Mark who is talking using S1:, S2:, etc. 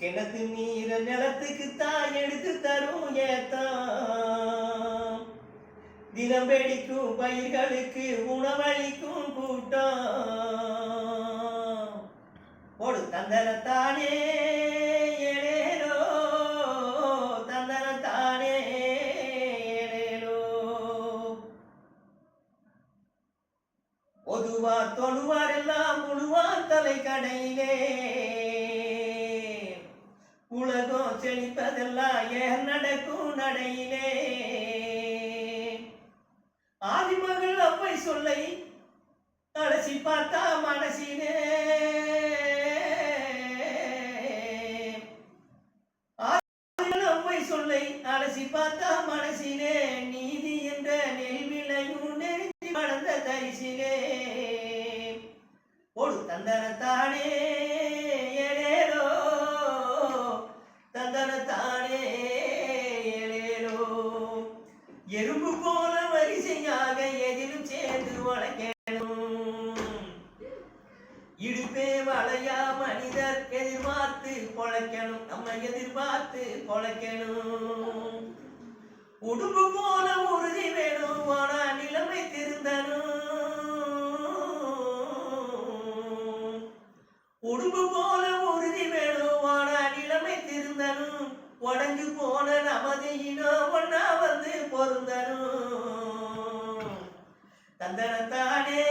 S1: கிணத்து நீர நிலத்துக்கு தான் எடுத்து தரும் ஏத்தான் தினம் வெடிக்கும் பயிர்களுக்கு உணவளிக்கும் கூட்டம் ஒரு தந்தனத்தானே ஏழேலோ தந்தனத்தானே ஏழேலோ பொதுவார் தொழுவார் எல்லாம் முழுவார் தலை கடையிலே உலகம் செழிப்பதெல்லாம் ஏன் நடக்கும் நடையிலே ஆதிமகள் அவ்வை சொல்லை அலசி பார்த்தா மனசிலே ஆதிமகள் அவ்வை சொல்லை அலசி பார்த்தா மனசிலே நீதி என்ற நெல் விளையும் நெருங்கி வளர்ந்த தரிசிலே ஒரு தந்தனத்தானே ஏழேலோ தந்தனத்தானே ஏழேலோ எறும்பு போல வரிசையாக எதிலும் சேர்ந்து உழைக்கணும் இடுப்பே வளையா மனிதர் எதிர்பார்த்து பொழைக்கணும் நம்ம எதிர்பார்த்து பொழைக்கணும் உடும்பு போல உறுதி வேணும் ஆனா நிலைமை திருந்தணும் உடும்பு போல உறுதி வேணும் ஆனா நிலைமை திருந்தணும் உடஞ்சு போன நமது இனம் ஒன்னா வந்து பொருந்தனும் தந்தனத்தானே